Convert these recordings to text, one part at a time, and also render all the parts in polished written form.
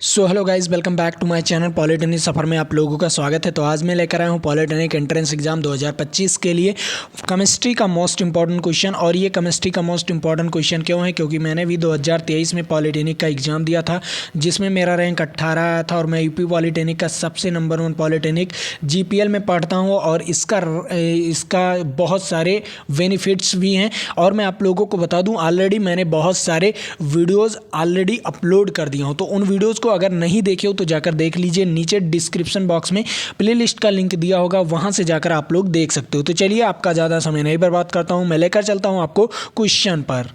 Hello guys, welcome back to my channel. Polytechnic सफ़र में आप लोगों का स्वागत है। तो आज मैं लेकर आया हूँ पॉलिटेक्निक एंट्रेंस एग्जाम 2025 के लिए केमिस्ट्री का मोस्ट इंपॉर्टेंट क्वेश्चन। और ये केमिस्ट्री का मोस्ट इंपॉर्टेंट क्वेश्चन क्यों है? क्योंकि मैंने भी 2023 में पॉलिटेक्निक का एग्ज़ाम दिया था, जिसमें मेरा रैंक 18 आया था। और मैं यूपी पॉलिटेक्निक का सबसे नंबर 1 पॉलिटेक्निक जीपीएल में पढ़ता हूँ। और इसका बहुत सारे बेनिफिट्स भी हैं। और मैं आप लोगों को बता दूँ, ऑलरेडी मैंने बहुत सारे वीडियोज़ ऑलरेडी अपलोड कर दिया हूँ। तो उन वीडियोज़ को अगर नहीं देखे हो तो जाकर देख लीजिए। नीचे डिस्क्रिप्शन बॉक्स में प्लेलिस्ट का लिंक दिया होगा, वहां से जाकर आप लोग देख सकते हो। तो चलिए, आपका ज़्यादा समय नहीं बर्बाद करता हूं, मैं लेकर चलता हूं आपको क्वेश्चन पर।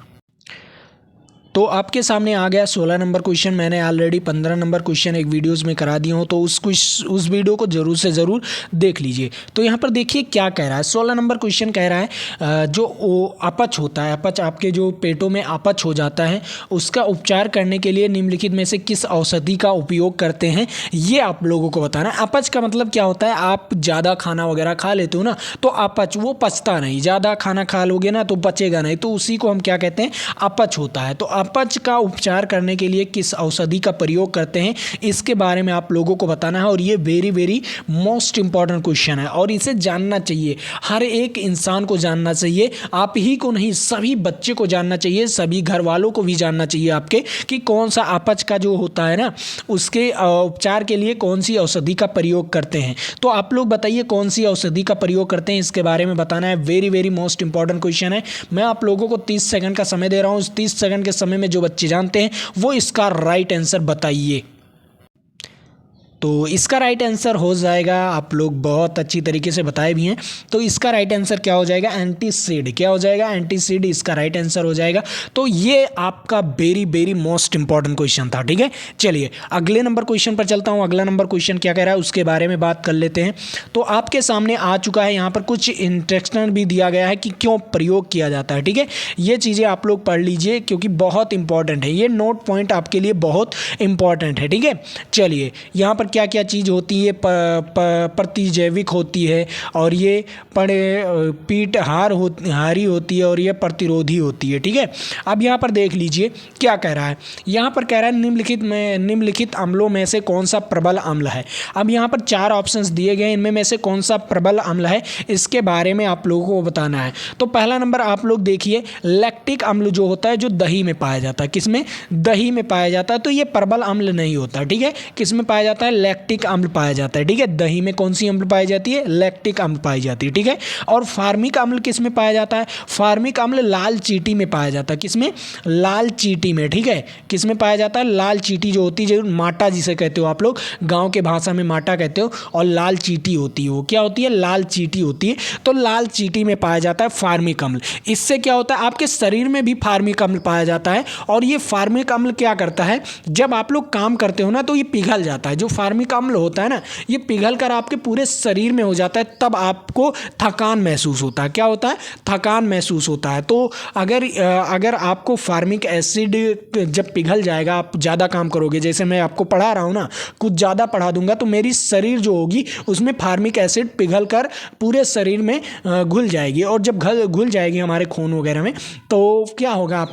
तो आपके सामने आ गया 16 नंबर क्वेश्चन। मैंने ऑलरेडी 15 नंबर क्वेश्चन एक वीडियोस में करा दिए हो, तो उस वीडियो को ज़रूर से ज़रूर देख लीजिए। तो यहाँ पर देखिए क्या कह रहा है। 16 नंबर क्वेश्चन कह रहा है जो अपच होता है, अपच आपके जो पेटों में अपच हो जाता है, उसका उपचार करने के लिए निम्नलिखित में से किस औषधि का उपयोग करते हैं, ये आप लोगों को बताना है। अपच का मतलब क्या होता है? आप ज़्यादा खाना वगैरह खा लेते हो ना, तो अपच, वो पचता नहीं। ज़्यादा खाना खा लोगे ना तो पचेगा नहीं, तो उसी को हम क्या कहते हैं? अपच होता है। तो अपच का उपचार करने के लिए किस औषधि का प्रयोग करते हैं, इसके बारे में आप लोगों को बताना है। और ये very very most important question है और इसे जानना चाहिए, हर एक इंसान को जानना चाहिए। आप ही को नहीं, सभी बच्चे को जानना चाहिए, सभी घर वालों को भी जानना चाहिए आपके, कि कौन सा अपच का जो होता है ना, उसके उपचार के लिए कौन सी औषधि का प्रयोग करते हैं। तो आप लोग बताइए कौन सी औषधि का प्रयोग करते हैं, इसके बारे में बताना है। Very very most important question है। मैं आप लोगों को 30 सेकंड का समय दे रहा हूँ। इस 30 सेकंड के समय में जो बच्चे जानते हैं वो इसका राइट आंसर बताइए। तो इसका राइट आंसर हो जाएगा, आप लोग बहुत अच्छी तरीके से बताए भी हैं। तो इसका राइट आंसर क्या हो जाएगा? एंटीसीड। क्या हो जाएगा? एंटीसीड इसका राइट आंसर हो जाएगा। तो ये आपका very very most important question था। ठीक है, चलिए अगले नंबर क्वेश्चन पर चलता हूँ। अगला नंबर क्वेश्चन क्या कह रहा है उसके बारे में बात कर लेते हैं। तो आपके सामने आ चुका है, यहाँ पर कुछ इंस्ट्रक्शन भी दिया गया है कि क्यों प्रयोग किया जाता है। ठीक है, ये चीज़ें आप लोग पढ़ लीजिए क्योंकि बहुत इंपॉर्टेंट है। ये नोट पॉइंट आपके लिए बहुत इंपॉर्टेंट है। ठीक है, चलिए यहाँ पर क्या क्या चीज़ होती है? प्रतिजैविक होती है, और ये पीठ हारी होती है, और ये प्रतिरोधी होती है। ठीक है, अब यहाँ पर देख लीजिए क्या कह रहा है। यहाँ पर कह रहा है निम्नलिखित अम्लों में से कौन सा प्रबल अम्ल है। अब यहाँ पर 4 ऑप्शंस दिए गए, इनमें में से कौन सा प्रबल अम्ल है, इसके बारे में आप लोगों को बताना है। तो पहला नंबर आप लोग देखिए, लैक्टिक अम्ल जो होता है, जो दही में पाया जाता है। किसमें? दही में पाया जाता है। तो ये प्रबल अम्ल नहीं होता। ठीक है, किसमें पाया जाता है? लैक्टिक अम्ल पाया जाता है। ठीक है, दही में कौन सी अम्ल पाई जाती है? लैक्टिक अम्ल पाई जाती है। ठीक है, और फार्मिक अम्ल किस में पाया जाता है? फार्मिक अम्ल लाल चींटी में पाया जाता है। किसमें? लाल चींटी में। ठीक है, किस में पाया जाता है? लाल चींटी जो होती है, जो माटा जिसे कहते हो आप लोग, गांव के भाषा में माटा कहते हो, और लाल चींटी होती है। वो क्या होती है? लाल चींटी होती है। तो लाल चींटी में पाया जाता है फार्मिक अम्ल। इससे क्या होता है? आपके शरीर में भी फार्मिक अम्ल पाया जाता है। और ये फार्मिक अम्ल क्या करता है? जब आप लोग काम करते हो ना, तो ये पिघल जाता है। जो फार्मिक अम्ल होता है ना, ये पिघल कर आपके पूरे शरीर में हो जाता है, तब आपको थकान महसूस होता है। क्या होता है? थकान महसूस होता है। तो अगर आपको फार्मिक एसिड जब पिघल जाएगा, आप ज़्यादा काम करोगे, जैसे मैं आपको पढ़ा रहा हूँ ना, कुछ ज़्यादा पढ़ा दूंगा, तो मेरी शरीर जो होगी उसमें फार्मिक एसिड पिघल कर पूरे शरीर में घुल जाएगी। और जब घुल जाएगी हमारे खून वगैरह में, तो क्या होगा?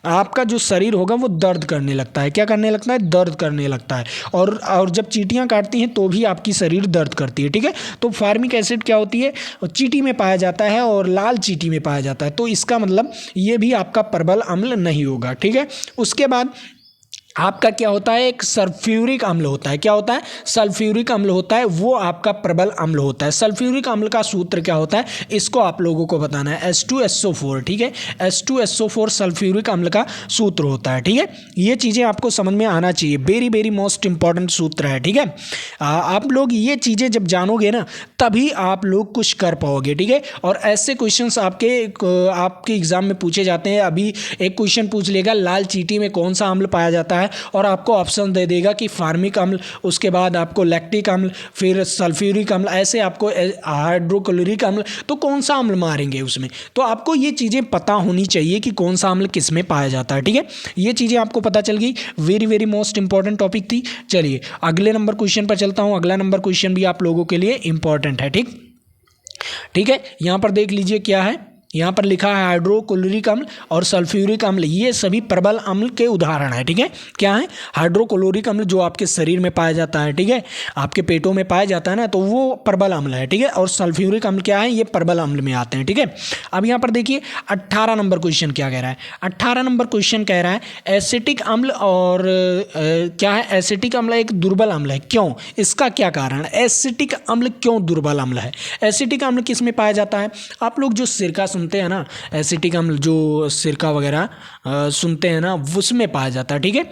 आपका जो शरीर होगा वो दर्द करने लगता है। क्या करने लगता है? दर्द करने लगता है। और जब चींटियाँ काटती हैं तो भी आपकी शरीर दर्द करती है। ठीक है, तो फार्मिक एसिड क्या होती है? चींटी में पाया जाता है, और लाल चींटी में पाया जाता है। तो इसका मतलब ये भी आपका प्रबल अम्ल नहीं होगा। ठीक है, उसके बाद आपका क्या होता है? एक सल्फ्यूरिक अम्ल होता है। क्या होता है? सल्फ्यूरिक अम्ल होता है, वो आपका प्रबल अम्ल होता है। सल्फ्यूरिक अम्ल का सूत्र क्या होता है, इसको आप लोगों को बताना है। H2SO4। ठीक है, H2SO4 सल्फ्यूरिक अम्ल का सूत्र होता है। ठीक है, ये चीज़ें आपको समझ में आना चाहिए। वेरी वेरी मोस्ट इंपॉर्टेंट सूत्र है। ठीक है, आप लोग ये चीज़ें जब जानोगे ना, तभी आप लोग कुछ कर पाओगे। ठीक है, और ऐसे क्वेश्चंस आपके एग्जाम में पूछे जाते हैं। अभी एक क्वेश्चन पूछ लेगा, लाल चींटी में कौन सा अम्ल पाया जाता है, और आपको ऑप्शन दे देगा कि फार्मिक अम्ल, उसके बाद आपको लैक्टिक अम्ल, फिर सल्फ्यूरिक अम्ल, ऐसे आपको हाइड्रोक्लोरिक अम्ल। तो कौन सा अम्ल मारेंगे उसमें? तो आपको ये चीज़ें पता होनी चाहिए कि कौन सा अम्ल किस में पाया जाता है। ठीक है, ये चीज़ें आपको पता चल गई। Very very most important topic थी। चलिए अगले नंबर क्वेश्चन पर चलता हूँ। अगला नंबर क्वेश्चन भी आप लोगों के लिए इंपॉर्टेंट है। ठीक है, यहाँ पर देख लीजिए क्या है। यहाँ पर लिखा है हाइड्रोक्लोरिक अम्ल और सल्फ्यूरिक अम्ल, ये सभी प्रबल अम्ल के उदाहरण है। ठीक है, क्या है? हाइड्रोक्लोरिक अम्ल जो आपके शरीर में पाया जाता है, ठीक है, आपके पेटों में पाया जाता है ना, तो वो प्रबल अम्ल है। ठीक है, और सल्फ्यूरिक अम्ल क्या है? ये प्रबल अम्ल में आते हैं। ठीक है, अब यहाँ पर देखिए 18 नंबर क्वेश्चन क्या कह रहा है। 18 नंबर क्वेश्चन कह रहा है एसिटिक अम्ल और क्या है? एसिटिक अम्ल एक दुर्बल अम्ल है, क्यों? इसका क्या कारण है? एसिटिक अम्ल क्यों दुर्बल अम्ल है? एसिटिक अम्ल किस में पाया जाता है? आप लोग जो सिरका सुनते हैं ना, एसिटिक अम्ल जो सिरका वगैरह सुनते हैं ना, उसमें पाया जाता है। ठीक है,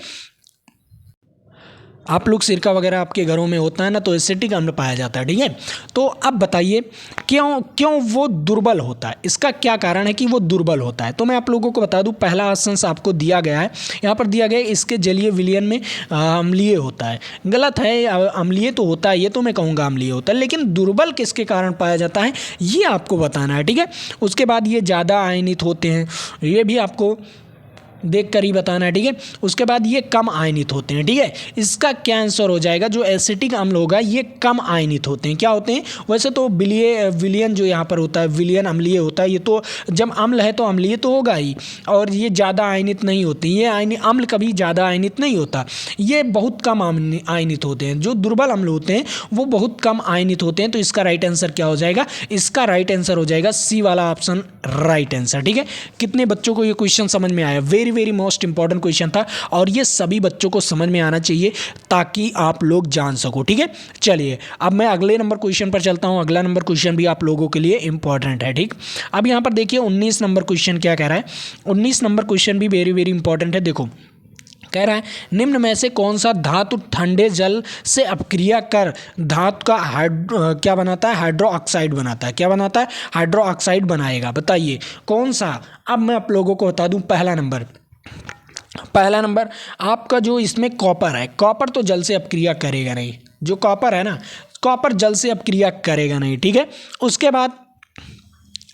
आप लोग सिरका वगैरह आपके घरों में होता है ना, तो एसिटिक अम्ल पाया जाता है। ठीक है, तो अब बताइए क्यों क्यों वो दुर्बल होता है? इसका क्या कारण है कि वो दुर्बल होता है? तो मैं आप लोगों को बता दूं, पहला ऑप्शन आपको दिया गया है, यहाँ पर दिया गया है इसके जलीय विलयन में अम्लीय होता है। गलत है, अम्लीय तो होता है, ये तो मैं कहूँगा अम्लीय होता है, लेकिन दुर्बल किसके कारण पाया जाता है ये आपको बताना है। ठीक है, उसके बाद ये ज़्यादा आयनित होते हैं, ये भी आपको देख कर ही बताना है। ठीक है, उसके बाद ये कम आयनित होते हैं। ठीक है, इसका क्या आंसर हो जाएगा? जो एसिटिक अम्ल होगा ये कम आयनित होते हैं। क्या होते हैं? वैसे तो विलियन जो यहाँ पर होता है, विलियन अम्लीय होता है, ये तो जब अम्ल है तो अम्लीय तो होगा ही, और ये ज़्यादा आयनित नहीं होती, ये अम्ल कभी ज़्यादा आयनित नहीं होता, ये बहुत कम आयनित होते हैं। जो दुर्बल अम्ल होते हैं वो बहुत कम आयनित होते हैं। तो इसका राइट आंसर क्या हो जाएगा? इसका राइट आंसर हो जाएगा सी वाला ऑप्शन, राइट आंसर। ठीक है, कितने बच्चों को ये क्वेश्चन समझ में आया? Very very most important question था, और ये सभी बच्चों को समझ में आना चाहिए ताकि आप लोग जान सको। ठीक है, चलिए अब मैं अगले नंबर क्वेश्चन पर चलता हूं। अगला नंबर क्वेश्चन भी आप लोगों के लिए इंपॉर्टेंट है। ठीक, अब यहां पर देखिए 19 नंबर क्वेश्चन क्या कह रहा है। 19 नंबर क्वेश्चन भी वेरी वेरी इंपॉर्टेंट है। देखो, कह रहा है निम्न में से कौन सा धातु ठंडे जल से अपक्रिया कर धातु का क्या बनाता है? हाइड्रो ऑक्साइड बनाता है। क्या बनाता है? हाइड्रो ऑक्साइड बनाएगा। बताइए कौन सा? अब मैं आप लोगों को बता दूं, पहला नंबर आपका जो इसमें कॉपर है, कॉपर तो जल से अपक्रिया करेगा नहीं। जो कॉपर है ना, कॉपर जल से अपक्रिया करेगा नहीं। ठीक है, उसके बाद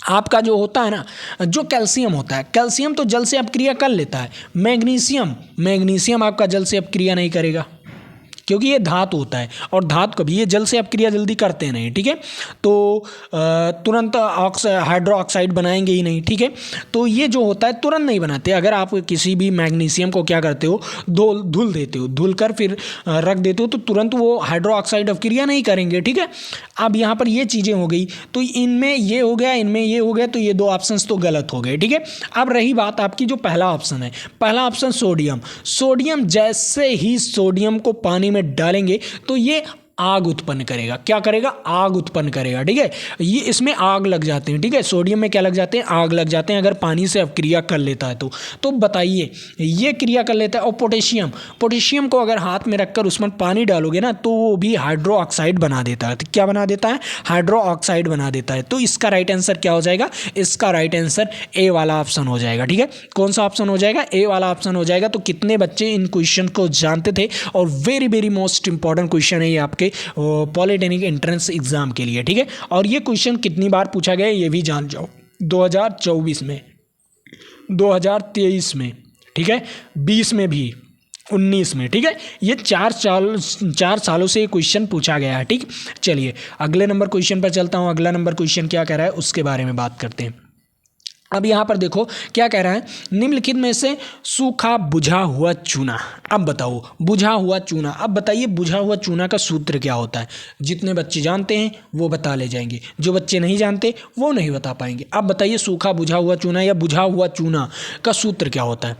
आपका जो होता है ना, जो कैल्शियम होता है, कैल्शियम तो जल से अपक्रिया कर लेता है। मैग्नीशियम आपका जल से अपक्रिया नहीं करेगा, क्योंकि ये धातु होता है, और धातु कभी ये जल से अपक्रिया जल्दी करते नहीं। ठीक है, तो तुरंत हाइड्रो ऑक्साइड बनाएंगे ही नहीं। ठीक है, तो ये जो होता है तुरंत नहीं बनाते। अगर आप किसी भी मैग्नीशियम को क्या करते हो, धुल देते हो, धुल कर फिर रख देते हो, तो तुरंत वो हाइड्रो ऑक्साइड अपक्रिया नहीं करेंगे। ठीक है, अब यहाँ पर ये चीज़ें हो गई, तो इनमें ये हो गया, इनमें ये हो गया, तो ये दो ऑप्शंस तो गलत हो गए। ठीक है, अब रही बात आपकी जो पहला ऑप्शन है, पहला ऑप्शन सोडियम, जैसे ही सोडियम को पानी में डालेंगे तो ये आग उत्पन्न करेगा। क्या करेगा? आग उत्पन्न करेगा। ठीक है, ये इसमें आग लग जाते हैं। ठीक है, सोडियम में क्या लग जाते हैं? आग लग जाते हैं, अगर पानी से अपक्रिया कर लेता है तो बताइए ये क्रिया कर लेता है। और पोटेशियम को अगर हाथ में रखकर उसमें पानी डालोगे ना, तो वो भी हाइड्रो ऑक्साइड बना देता है। तो क्या बना देता है? हाइड्रो ऑक्साइड बना देता है। तो इसका राइट आंसर क्या हो जाएगा? इसका राइट आंसर ए वाला ऑप्शन हो जाएगा। ठीक है, कौन सा ऑप्शन हो जाएगा? ए वाला ऑप्शन हो जाएगा। तो कितने बच्चे इन क्वेश्चन को जानते थे? और very very most important question है ये आपके पॉलिटेक्निक एंट्रेंस एग्जाम के लिए। ठीक है, और ये क्वेश्चन कितनी बार पूछा गया ये भी जान जाओ। 2024 में, 2023 में, ठीक है, 20 में भी, 19 में। ठीक है, ये 4 सालों से ये क्वेश्चन पूछा गया है। ठीक, चलिए अगले नंबर क्वेश्चन पर चलता हूँ। अगला नंबर क्वेश्चन क्या कह रहा है उसके बारे में बात करते हैं। अब यहाँ पर देखो क्या कह रहा है, निम्नलिखित में से सूखा बुझा हुआ चूना। अब बताओ बुझा हुआ चूना, अब बताइए बुझा हुआ चूना का सूत्र क्या होता है? जितने बच्चे जानते हैं वो बता ले जाएंगे, जो बच्चे नहीं जानते वो नहीं बता पाएंगे। अब बताइए सूखा बुझा हुआ चूना या बुझा हुआ चूना का सूत्र क्या होता है?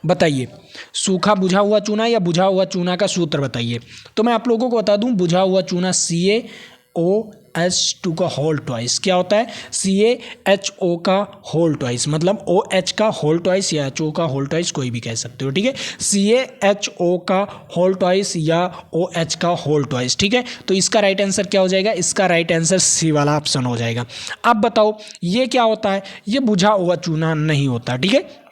बताइए, सूखा बुझा हुआ चूना या बुझा हुआ चूना का सूत्र बताइए। तो मैं आप लोगों को बता दूं, बुझा हुआ चूना CaOH2 का होल ट्वाइस। क्या होता है? CaHO का होल ट्वाइस, मतलब OH का होल ट्वाइस या HO का होल ट्वाइस, कोई भी कह सकते हो। ठीक है, CaHO का होल ट्वाइस या OH का होल ट्वाइस। ठीक है, तो इसका राइट आंसर क्या हो जाएगा? इसका राइट आंसर सी वाला ऑप्शन हो जाएगा। अब बताओ ये क्या होता है? ये बुझा हुआ चूना नहीं होता। ठीक है,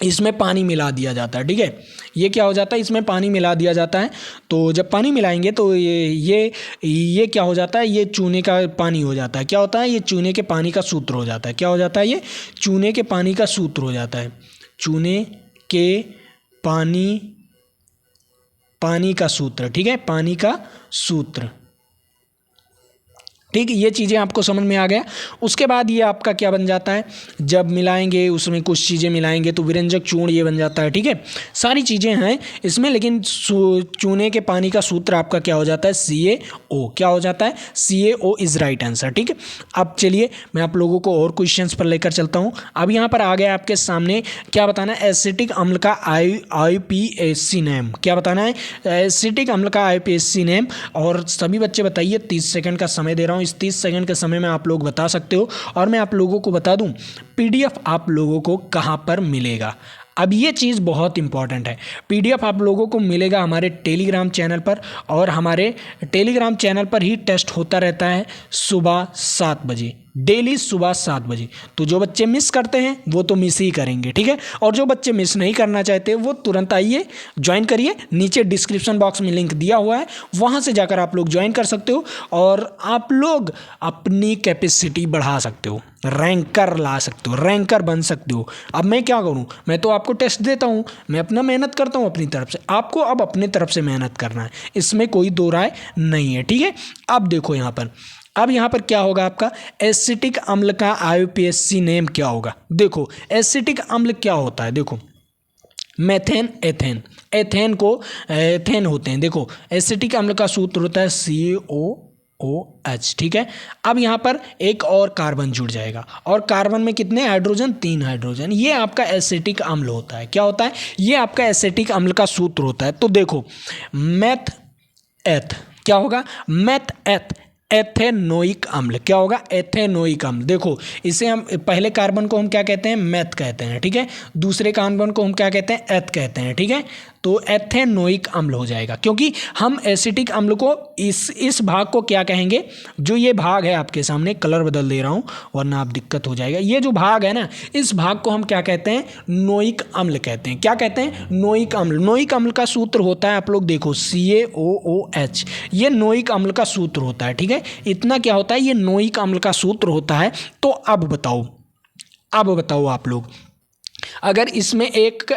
इसमें पानी मिला दिया जाता है। ठीक है, ये क्या हो जाता है? इसमें पानी मिला दिया जाता है। तो जब पानी मिलाएंगे तो ये क्या हो जाता है? ये चूने का पानी हो जाता है। क्या होता है? ये चूने के पानी का सूत्र हो जाता है। क्या हो जाता है? ये चूने के पानी का सूत्र हो जाता है। चूने के पानी का सूत्र। ठीक है, पानी का सूत्र। ठीक, ये चीज़ें आपको समझ में आ गया। उसके बाद ये आपका क्या बन जाता है, जब मिलाएंगे उसमें कुछ चीज़ें मिलाएंगे तो विरंजक चूर्ण ये बन जाता है। ठीक है, सारी चीज़ें हैं इसमें, लेकिन चूने के पानी का सूत्र आपका क्या हो जाता है, CaO। क्या हो जाता है, CaO इज राइट आंसर। ठीक है, अब चलिए मैं आप लोगों को और क्वेश्चंस पर लेकर चलता हूँ। अब यहाँ पर आ गया आपके सामने, क्या बताना है, एसिटिक अम्ल का IUPAC नेम। क्या बताना है, एसिटिक अम्ल का IUPAC नेम। और सभी बच्चे बताइए, 30 सेकंड का समय दे रहा हूँ। इस 30 सेकंड के समय में आप लोग बता सकते हो। और मैं आप लोगों को बता दूं PDF आप लोगों को कहां पर मिलेगा। अब ये चीज़ बहुत इंपॉर्टेंट है, PDF आप लोगों को मिलेगा हमारे टेलीग्राम चैनल पर, और हमारे टेलीग्राम चैनल पर ही टेस्ट होता रहता है सुबह 7 बजे, डेली सुबह 7 बजे। तो जो बच्चे मिस करते हैं वो तो मिस ही करेंगे। ठीक है, और जो बच्चे मिस नहीं करना चाहते वो तुरंत आइए, ज्वाइन करिए। नीचे डिस्क्रिप्शन बॉक्स में लिंक दिया हुआ है, वहाँ से जाकर आप लोग ज्वाइन कर सकते हो और आप लोग अपनी कैपेसिटी बढ़ा सकते हो, रैंकर ला सकते हो, रैंकर बन सकते हो। अब मैं क्या करूं, मैं तो आपको टेस्ट देता हूं, मैं अपना मेहनत करता हूं अपनी तरफ से, आपको अब अपने तरफ से मेहनत करना है, इसमें कोई दो राय नहीं है। ठीक है, अब देखो यहाँ पर, अब यहाँ पर क्या होगा आपका, एसिटिक अम्ल का IUPAC नेम क्या होगा। देखो एसिटिक अम्ल क्या होता है, देखो मेथेन, एथेन, एथेन को एथेन होते हैं। देखो एसिटिक अम्ल का सूत्र होता है CaOH। ठीक है, अब यहाँ पर एक और कार्बन जुड़ जाएगा, और कार्बन में कितने हाइड्रोजन, 3 हाइड्रोजन। ये आपका एसिटिक अम्ल होता है। क्या होता है, ये आपका एसिटिक अम्ल का सूत्र होता है। तो देखो मेथ एथ क्या होगा, मेथ एथ, एथेनोइक अम्ल। क्या होगा, एथेनोइक अम्ल। देखो इसे हम पहले कार्बन को हम क्या कहते हैं, मेथ कहते हैं। ठीक है, दूसरे कार्बन को हम क्या कहते हैं, एथ कहते हैं। ठीक है, तो एथेनोइक अम्ल हो जाएगा, क्योंकि हम एसिटिक अम्ल को इस भाग को क्या कहेंगे, जो ये भाग है आपके सामने, कलर बदल दे रहा हूँ वरना आप दिक्कत हो जाएगा। ये जो भाग है ना, इस भाग को हम क्या कहते हैं, नोइक अम्ल कहते हैं। क्या कहते हैं, नोइक अम्ल। नोइक अम्ल का सूत्र होता है, आप लोग देखो CaOOH, ये नोइक अम्ल का सूत्र होता है। ठीक है, इतना क्या होता है, ये नोइक अम्ल का सूत्र होता है। तो अब बताओ आप लोग, अगर इसमें एक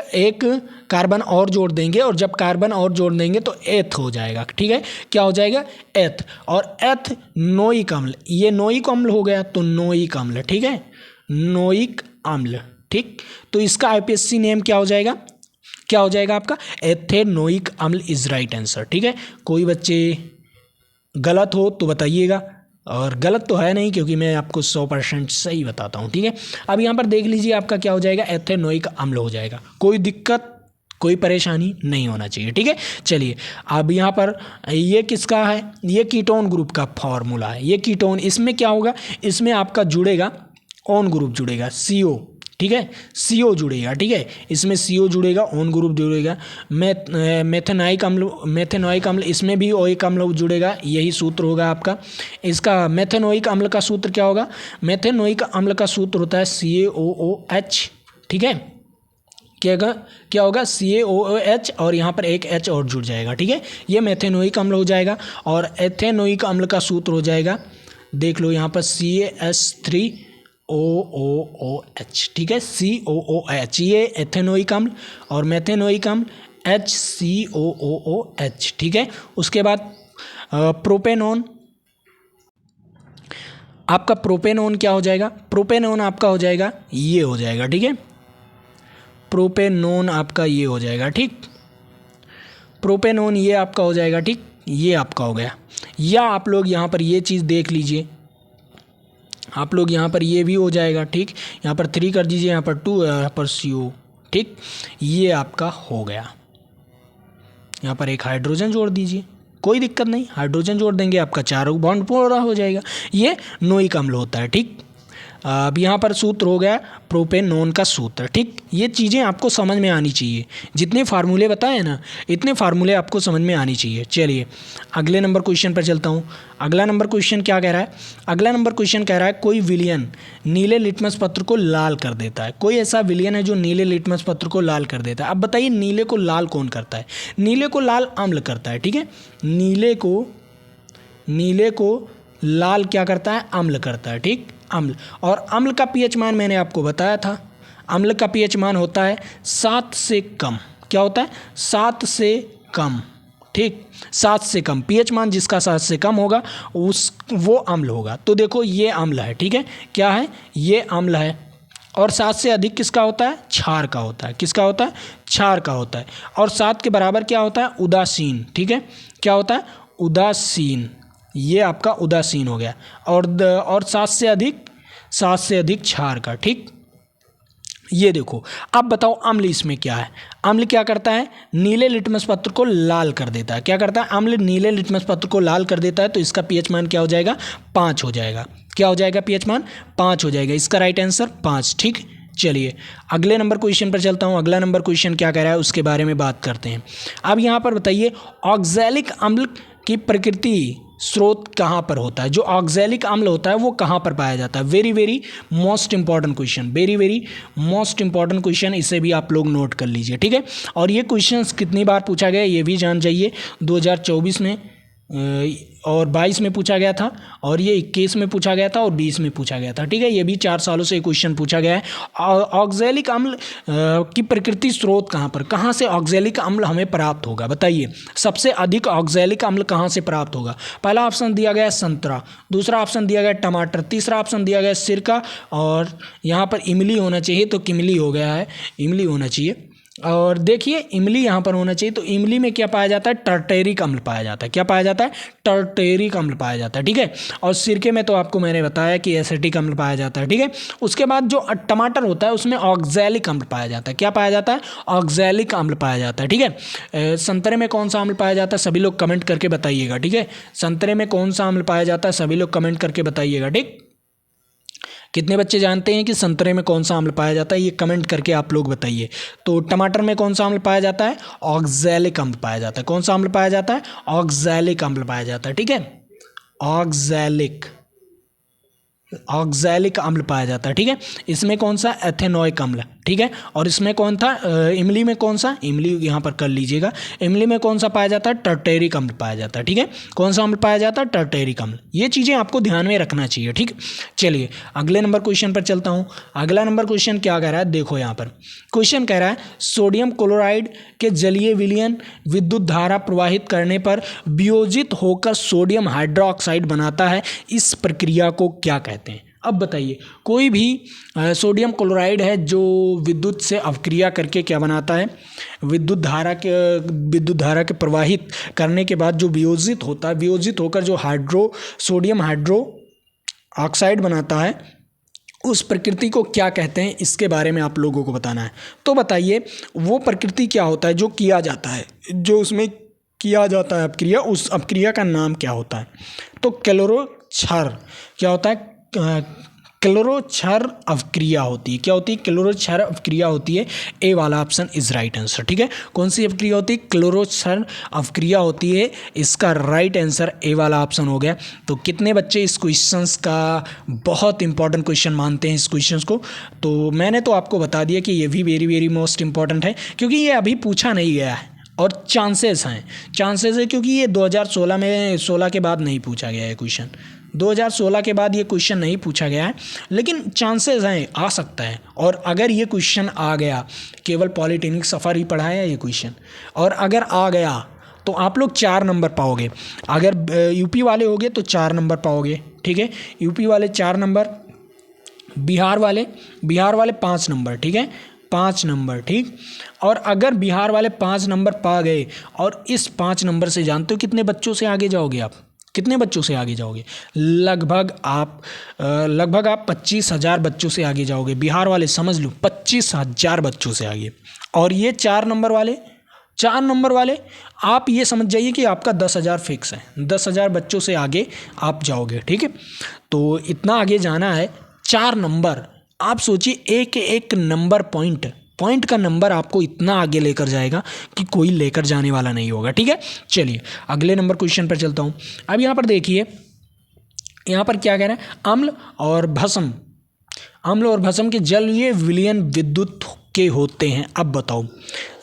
कार्बन और जोड़ देंगे, और जब कार्बन और जोड़ देंगे तो एथ हो जाएगा। ठीक है, क्या हो जाएगा, एथ, और एथ नोइक अम्ल, ये नोइक अम्ल हो गया तो नोइक अम्ल। ठीक है, नोइक अम्ल। ठीक, तो इसका IUPAC नेम क्या हो जाएगा, क्या हो जाएगा आपका, एथेनोइक अम्ल इज राइट आंसर। ठीक है, कोई बच्चे गलत हो तो बताइएगा, और गलत तो है नहीं क्योंकि मैं आपको 100% सही बताता हूँ। ठीक है, अब यहाँ पर देख लीजिए आपका क्या हो जाएगा, एथेनोइक अम्ल हो जाएगा। कोई दिक्कत, कोई परेशानी नहीं होना चाहिए। ठीक है, चलिए अब यहाँ पर ये किसका है, ये कीटोन ग्रुप का फॉर्मूला है। ये कीटोन, इसमें क्या होगा, इसमें आपका जुड़ेगा ऑन ग्रुप जुड़ेगा, CO। ठीक है, CO जुड़ेगा। ठीक है, इसमें CO जुड़ेगा, ऑन ग्रुप जुड़ेगा। मेथेनोइक अम्ल, इसमें भी ओइक अम्ल जुड़ेगा। यही सूत्र होगा आपका इसका। मेथेनोइक अम्ल का सूत्र क्या होगा, मेथेनोइक अम्ल का सूत्र होता है CaOOH। ठीक है, क्या होगा CaOOH, और यहाँ पर एक H और जुड़ जाएगा। ठीक है, ये मेथेनोइक अम्ल हो जाएगा। और एथेनोइक अम्ल का सूत्र हो जाएगा, देख लो यहाँ पर CH3OOOH। ठीक है, COOH, ये एथेनोइक अम्ल, और मेथेनोइक अम्ल HCOOH। ठीक है, उसके बाद प्रोपेनॉन, आपका प्रोपेनॉन क्या हो जाएगा, प्रोपेनॉन आपका हो जाएगा, ये हो जाएगा। ठीक है, प्रोपेनॉन आपका ये हो जाएगा। ठीक, प्रोपेनॉन ये आपका हो जाएगा। ठीक, ये आपका हो गया। या आप लोग यहाँ पर ये चीज़ देख लीजिए, आप लोग यहाँ पर ये भी हो जाएगा। ठीक, यहाँ पर 3 कर दीजिए, यहाँ पर 2, यहाँ पर CO। ठीक, ये आपका हो गया। यहाँ पर एक हाइड्रोजन जोड़ दीजिए, कोई दिक्कत नहीं, हाइड्रोजन जोड़ देंगे, आपका चारों बॉन्ड पूरा हो जाएगा। ये नोइक अम्ल होता है। ठीक, अब यहाँ पर सूत्र हो गया प्रोपेनॉन का सूत्र। ठीक, ये चीज़ें आपको समझ में आनी चाहिए, जितने फार्मूले बताए ना, इतने फार्मूले आपको समझ में आनी चाहिए। चलिए अगले नंबर क्वेश्चन पर चलता हूँ। अगला नंबर क्वेश्चन क्या कह रहा है, अगला नंबर क्वेश्चन कह रहा है, कोई विलयन नीले लिटमस पत्र को लाल कर देता है। कोई ऐसा विलयन है जो नीले लिटमस पत्र को लाल कर देता है। अब बताइए नीले को लाल कौन करता है, नीले को लाल अम्ल करता है। ठीक है, नीले को लाल क्या करता है, अम्ल करता है। ठीक, अम्ल, और अम्ल का pH मान मैंने आपको बताया था, अम्ल का pH मान होता है 7 से कम। क्या होता है, 7 से कम। ठीक, 7 से कम, पीएच मान जिसका 7 से कम होगा वो अम्ल होगा। तो देखो ये अम्ल है, ठीक है, क्या है, ये अम्ल है। और 7 से अधिक किसका होता है, क्षार का होता है। किसका होता है, क्षार का होता है। और 7 के बराबर क्या होता है, उदासीन, ठीक है, क्या होता है, उदासीन, ये आपका उदासीन हो गया। और 7 से अधिक क्षार का, ठीक। ये देखो, अब बताओ अम्ल इसमें क्या है। अम्ल क्या करता है, नीले लिटमस पत्र को लाल कर देता है। क्या करता है, अम्ल नीले लिटमस पत्र को लाल कर देता है। तो इसका पीएच मान क्या हो जाएगा, 5 हो जाएगा। क्या हो जाएगा, पीएच मान 5 हो जाएगा। इसका राइट आंसर 5, ठीक। चलिए अगले नंबर क्वेश्चन पर चलता हूँ। अगला नंबर क्वेश्चन क्या कह रहा है उसके बारे में बात करते हैं। अब यहाँ पर बताइए, ऑक्सैलिक अम्ल की प्रकृति स्रोत कहाँ पर होता है। जो ऑक्सैलिक अम्ल होता है वो कहाँ पर पाया जाता है। Very very most important question, very very most important question, इसे भी आप लोग नोट कर लीजिए, ठीक है। और ये क्वेश्चंस कितनी बार पूछा गया ये भी जान जाइए। 2024 में और 22 में पूछा गया था, और ये 21 में पूछा गया था, और 20 में पूछा गया था, ठीक है। ये भी 4 सालों से क्वेश्चन पूछा गया है। ऑक्सैलिक अम्ल की प्रकृति स्रोत कहाँ से ऑक्सैलिक अम्ल हमें प्राप्त होगा, बताइए। सबसे अधिक ऑक्सैलिक अम्ल कहाँ से प्राप्त होगा। पहला ऑप्शन दिया गया है संतरा, दूसरा ऑप्शन दिया गया टमाटर, तीसरा ऑप्शन दिया गया सिरका, और यहाँ पर इमली होना चाहिए, तो किमली हो गया है, इमली होना चाहिए। और देखिए इमली यहाँ पर होना चाहिए। तो इमली में क्या पाया जाता है, टर्टेरिक अम्ल पाया जाता है। क्या पाया जाता है, टर्टेरिक अम्ल पाया जाता है, ठीक है। और सिरके में तो आपको मैंने बताया कि एसिटिक अम्ल पाया जाता है, ठीक है। उसके बाद जो टमाटर होता है उसमें ऑक्सैलिक अम्ल पाया जाता है। क्या पाया जाता है, ऑक्सैलिक अम्ल पाया जाता है, ठीक है। संतरे में कौन सा अम्ल पाया जाता है, सभी लोग कमेंट करके बताइएगा, ठीक है। संतरे में कौन सा अम्ल पाया जाता है, सभी लोग कमेंट करके बताइएगा, ठीक। कितने बच्चे जानते हैं कि संतरे में कौन सा अम्ल पाया जाता है, ये कमेंट करके आप लोग बताइए। तो टमाटर में कौन सा अम्ल पाया जाता है, ऑक्सैलिक अम्ल पाया जाता है। कौन सा अम्ल पाया जाता है, ऑक्सैलिक अम्ल पाया जाता है, ठीक है। ऑक्सैलिक अम्ल पाया जाता है, ठीक है। इसमें कौन सा, एथेनोइक अम्ल, ठीक है। और इसमें कौन था, इमली में कौन सा, इमली यहाँ पर कर लीजिएगा, इमली में कौन सा पाया जाता है, टर्टेरिक अम्ल पाया जाता है, ठीक है। कौन सा अम्ल पाया जाता है, टर्टेरिक अम्ल। ये चीज़ें आपको ध्यान में रखना चाहिए, ठीक। चलिए अगले नंबर क्वेश्चन पर चलता हूँ। अगला नंबर क्वेश्चन क्या कह रहा है, देखो यहाँ पर क्वेश्चन कह रहा है, सोडियम क्लोराइड के जलीय विलयन विद्युत धारा प्रवाहित करने पर वियोजित होकर सोडियम हाइड्रोक्साइड बनाता है। इस प्रक्रिया को क्या कहते हैं। अब बताइए, कोई भी सोडियम क्लोराइड है जो विद्युत से अवक्रिया करके क्या बनाता है, विद्युत धारा के प्रवाहित करने के बाद जो वियोजित होता है, वियोजित होकर जो सोडियम हाइड्रो ऑक्साइड बनाता है, उस प्रकृति को क्या कहते हैं, इसके बारे में आप लोगों को बताना है। तो बताइए वो प्रकृति क्या होता है जो किया जाता है, जो उसमें किया जाता है अपक्रिया, उस अपक्रिया का नाम क्या होता है। तो क्लोरोक्षार क्या होता है, क्लोरोक्षार अवक्रिया होती है। क्या होती है, क्लोरोक्षार अवक्रिया होती है। ए वाला ऑप्शन इज राइट आंसर, ठीक है। कौन सी अवक्रिया होती है, क्लोरोक्षार अवक्रिया होती है। इसका राइट आंसर ए वाला ऑप्शन हो गया। तो कितने बच्चे इस क्वेश्चंस का बहुत इंपॉर्टेंट क्वेश्चन मानते हैं इस क्वेश्चंस को। तो मैंने तो आपको बता दिया कि ये भी वेरी वेरी मोस्ट इंपॉर्टेंट है, क्योंकि ये अभी पूछा नहीं गया है और चांसेस है क्योंकि ये 2016 के बाद नहीं पूछा गया है क्वेश्चन। 2016 के बाद ये क्वेश्चन नहीं पूछा गया है, लेकिन चांसेस हैं, आ सकता है। और अगर ये क्वेश्चन आ गया, केवल पॉलिटेक्निक सफ़र ही पढ़ा है ये क्वेश्चन, और अगर आ गया तो आप लोग 4 नंबर पाओगे। अगर यूपी वाले होगे तो 4 नंबर पाओगे, ठीक है। यूपी वाले 4 नंबर, बिहार वाले 5 नंबर, ठीक है, 5 नंबर, ठीक। और अगर बिहार वाले 5 नंबर पा गए, और इस 5 नंबर से जानते हो कितने बच्चों से आगे जाओगे आप, कितने बच्चों से आगे जाओगे, लगभग आप 25,000 बच्चों से आगे जाओगे। बिहार वाले समझ लो 25,000 बच्चों से आगे। और ये 4 नंबर वाले आप ये समझ जाइए कि आपका 10,000 फिक्स है, 10,000 बच्चों से आगे आप जाओगे, ठीक है। तो इतना आगे जाना है, 4 नंबर। आप सोचिए एक एक नंबर पॉइंट का नंबर आपको इतना आगे लेकर जाएगा कि कोई लेकर जाने वाला नहीं होगा, ठीक है। चलिए अगले नंबर क्वेश्चन पर चलता हूँ। अब यहाँ पर देखिए, यहाँ पर क्या कह रहा है, अम्ल और भस्म के जलीय विलयन विद्युत के होते हैं। अब बताओ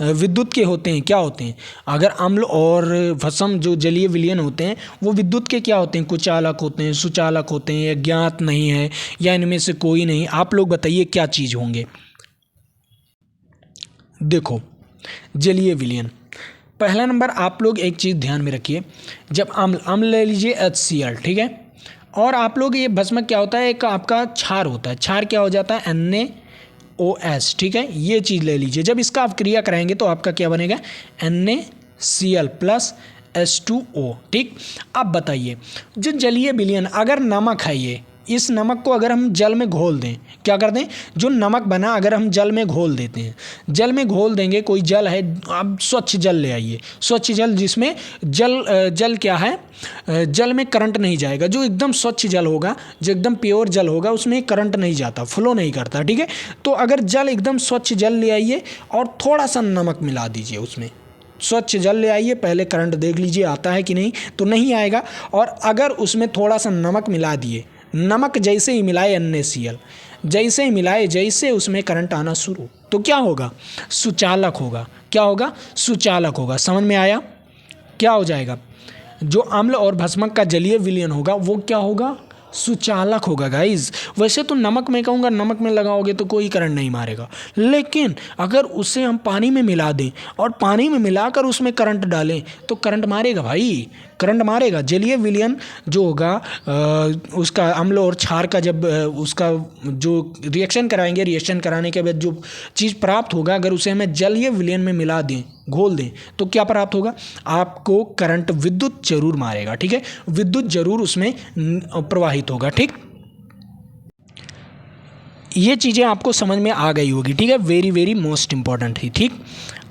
विद्युत के होते हैं, क्या होते हैं। अगर अम्ल और भस्म जो जलीय विलयन होते हैं वो विद्युत के क्या होते हैं, कुचालक होते हैं, सुचालक होते हैं, या ज्ञात नहीं है, या इनमें से कोई नहीं। आप लोग बताइए क्या चीज़ होंगे। देखो जलीय विलयन, पहला नंबर आप लोग एक चीज़ ध्यान में रखिए, जब अम्ल ले लीजिए HCl, ठीक है, और आप लोग ये भस्मक क्या होता है, एक आपका क्षार होता है, क्षार क्या हो जाता है NaOH, ठीक है, ये चीज़ ले लीजिए। जब इसका आप क्रिया कराएंगे तो आपका क्या बनेगा NaCl प्लस H2O, ठीक। अब बताइए, जो जलीय विलयन, अगर नमक है ये, इस नमक को अगर हम जल में घोल दें, क्या कर दें, जो नमक बना अगर हम जल में घोल देते हैं, जल में घोल देंगे, कोई जल है, आप स्वच्छ जल ले आइए, स्वच्छ जल जिसमें जल क्या है, जल में करंट नहीं जाएगा, जो एकदम स्वच्छ जल होगा, जो एकदम प्योर जल होगा, उसमें करंट नहीं जाता, फ्लो नहीं करता, ठीक है। तो अगर जल एकदम स्वच्छ जल ले आइए और थोड़ा सा नमक मिला दीजिए उसमें, स्वच्छ जल ले आइए, पहले करंट देख लीजिए आता है कि नहीं, तो नहीं आएगा। और अगर उसमें थोड़ा सा नमक मिला दिए, नमक जैसे ही मिलाए NaCl, जैसे ही मिलाए, जैसे उसमें करंट आना शुरू, तो क्या होगा, सुचालक होगा। क्या होगा, सुचालक होगा। समझ में आया, क्या हो जाएगा, जो अम्ल और भस्मक का जलीय विलयन होगा वो क्या होगा, सुचालक होगा गाइज। वैसे तो नमक में कहूँगा, नमक में लगाओगे तो कोई करंट नहीं मारेगा, लेकिन अगर उसे हम पानी में मिला दें और पानी में मिलाकर उसमें करंट डालें तो करंट मारेगा भाई, करंट मारेगा। जलीय विलयन जो होगा उसका अम्ल और क्षार का, जब उसका जो रिएक्शन कराएंगे, रिएक्शन कराने के बाद जो चीज़ प्राप्त होगा, अगर उसे हमें जलीय विलयन में मिला दें, घोल दें, तो क्या प्राप्त होगा, आपको करंट, विद्युत जरूर मारेगा, ठीक है, विद्युत जरूर उसमें प्रवाहित होगा, ठीक। ये चीज़ें आपको समझ में आ गई होगी, ठीक है, वेरी वेरी मोस्ट इंपॉर्टेंट थी, ठीक।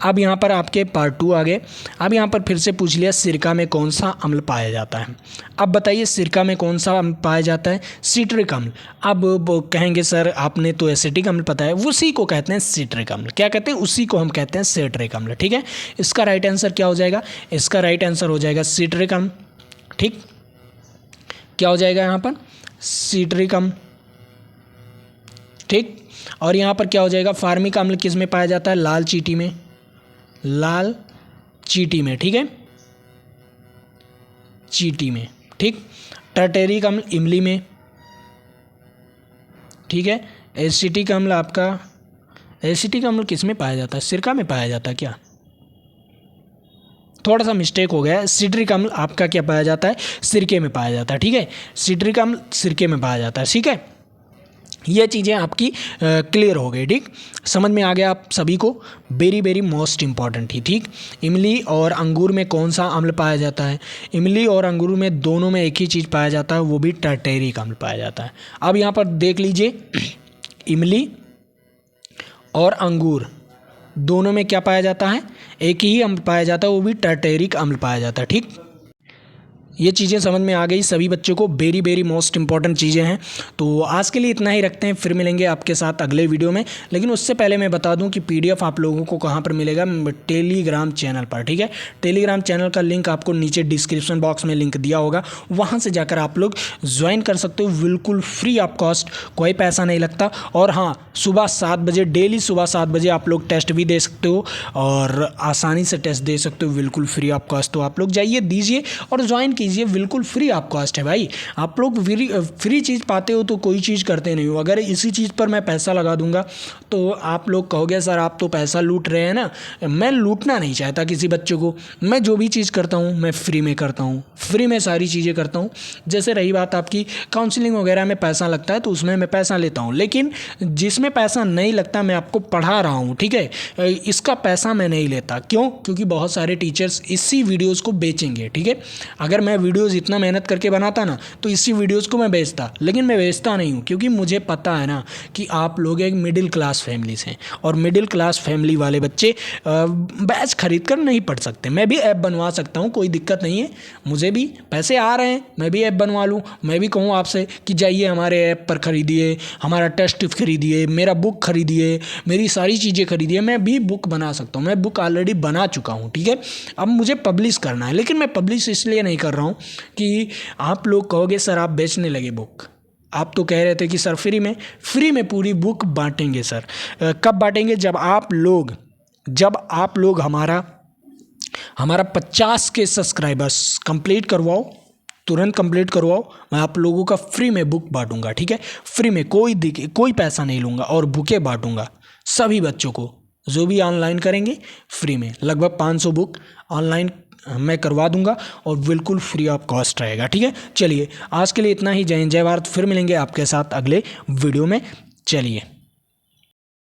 अब यहाँ पर आपके पार्ट 2 आ गए। अब यहाँ पर फिर से पूछ लिया, सिरका में कौन सा अम्ल पाया जाता है। अब बताइए, सिरका में कौन सा अम्ल पाया जाता है, सिट्रिक अम्ल। अब वो कहेंगे सर आपने तो एसिटिक अम्ल पता है, उसी को कहते हैं सिट्रिक अम्ल। क्या कहते हैं, उसी को हम कहते हैं सिट्रिक अम्ल, ठीक है। इसका राइट आंसर क्या हो जाएगा, इसका राइट आंसर हो जाएगा सिट्रिक अम्ल, ठीक। क्या हो जाएगा यहाँ पर, सिट्रिक अम्ल, ठीक। और यहाँ पर क्या हो जाएगा, फार्मिक अम्ल किस में पाया जाता है, लाल चींटी में, लाल चींटी में, ठीक है, चींटी में, ठीक। टर्टेरिक अम्ल इमली में, ठीक है। एसिटिक अम्ल आपका, एसिटिक अम्ल किस में पाया जाता है, सिरका में पाया जाता है क्या, थोड़ा सा मिस्टेक हो गया है। सिट्रिक अम्ल आपका क्या पाया जाता है, सिरके में पाया जाता है, ठीक है, सिट्रिक अम्ल सिरके में पाया जाता है, ठीक है। ये चीज़ें आपकी क्लियर हो गई, ठीक, समझ में आ गया आप सभी को, वेरी वेरी मोस्ट इंपॉर्टेंट थी, ठीक। इमली और अंगूर में कौन सा अम्ल पाया जाता है, इमली और अंगूर में दोनों में एक ही चीज़ पाया जाता है, वो भी टर्टेरिक अम्ल पाया जाता है। अब यहाँ पर देख लीजिए, इमली और अंगूर दोनों में क्या पाया जाता है, एक ही अम्ल पाया जाता है, वो भी टर्टेरिक अम्ल पाया जाता है, ठीक। ये चीज़ें समझ में आ गई सभी बच्चों को, वेरी वेरी मोस्ट इंपॉर्टेंट चीज़ें हैं। तो आज के लिए इतना ही रखते हैं, फिर मिलेंगे आपके साथ अगले वीडियो में। लेकिन उससे पहले मैं बता दूं कि PDF आप लोगों को कहाँ पर मिलेगा, टेलीग्राम चैनल पर, ठीक है। टेलीग्राम चैनल का लिंक आपको नीचे डिस्क्रिप्शन बॉक्स में लिंक दिया होगा, वहाँ से जाकर आप लोग ज्वाइन कर सकते हो, बिल्कुल फ्री ऑफ कॉस्ट, कोई पैसा नहीं लगता। और हाँ, सुबह 7 बजे, डेली सुबह 7 बजे आप लोग टेस्ट भी दे सकते हो और आसानी से टेस्ट दे सकते हो, बिल्कुल फ्री ऑफ कॉस्ट। तो आप लोग जाइए, दीजिए और ज्वाइन कीजिए, बिल्कुल फ्री ऑफ कॉस्ट है भाई। आप लोग फ्री चीज़ पाते हो तो कोई चीज़ करते नहीं हो। अगर इसी चीज़ पर मैं पैसा लगा दूंगा तो आप लोग कहोगे सर आप तो पैसा लूट रहे हैं ना। मैं लूटना नहीं चाहता किसी बच्चे को, मैं जो भी चीज़ करता हूँ मैं फ्री में करता हूँ, फ्री में सारी चीज़ें करता हूँ। जैसे रही बात आपकी काउंसलिंग वगैरह में पैसा लगता है तो उसमें मैं पैसा लेता हूँ, लेकिन जिसमें पैसा नहीं लगता मैं आपको पढ़ा रहा हूँ, ठीक है, इसका पैसा मैं नहीं लेता। क्यों? क्योंकि बहुत सारे टीचर्स इसी वीडियोज़ को बेचेंगे, ठीक है। अगर मैं वीडियोज़ इतना मेहनत करके बनाता ना तो इसी वीडियोज़ को मैं बेचता, लेकिन मैं बेचता नहीं हूँ क्योंकि मुझे पता है ना कि आप लोग एक मिडिल क्लास फैमिली से, और मिडिल क्लास फैमिली वाले बच्चे बैच खरीद कर नहीं पढ़ सकते। मैं भी ऐप बनवा सकता हूँ, कोई दिक्कत नहीं है, मुझे भी पैसे आ रहे हैं, मैं भी ऐप बनवा लूँ। मैं भी कहूँ आपसे कि जाइए हमारे ऐप पर खरीदिए, हमारा टेस्ट खरीदिए, मेरा बुक खरीदिए, मेरी सारी चीज़ें खरीदिए। मैं भी बुक बना सकता हूँ, मैं बुक ऑलरेडी बना चुका हूँ, ठीक है। अब मुझे पब्लिश करना है, लेकिन मैं पब्लिश इसलिए नहीं कर रहा हूँ कि आप लोग कहोगे सर आप बेचने लगे बुक। आप तो कह रहे थे कि सर फ्री में पूरी बुक बांटेंगे। सर कब बांटेंगे? जब आप लोग हमारा 50 के सब्सक्राइबर्स कंप्लीट करवाओ, तुरंत कंप्लीट करवाओ, मैं आप लोगों का फ्री में बुक बांटूंगा, ठीक है। फ्री में, कोई पैसा नहीं लूँगा और बुकें बांटूंगा सभी बच्चों को, जो भी ऑनलाइन करेंगे फ्री में, लगभग 500 बुक ऑनलाइन मैं करवा दूंगा और बिल्कुल फ्री ऑफ कॉस्ट रहेगा। ठीक है, चलिए आज के लिए इतना ही। जय हिंद जय भारत। फिर मिलेंगे आपके साथ अगले वीडियो में। चलिए।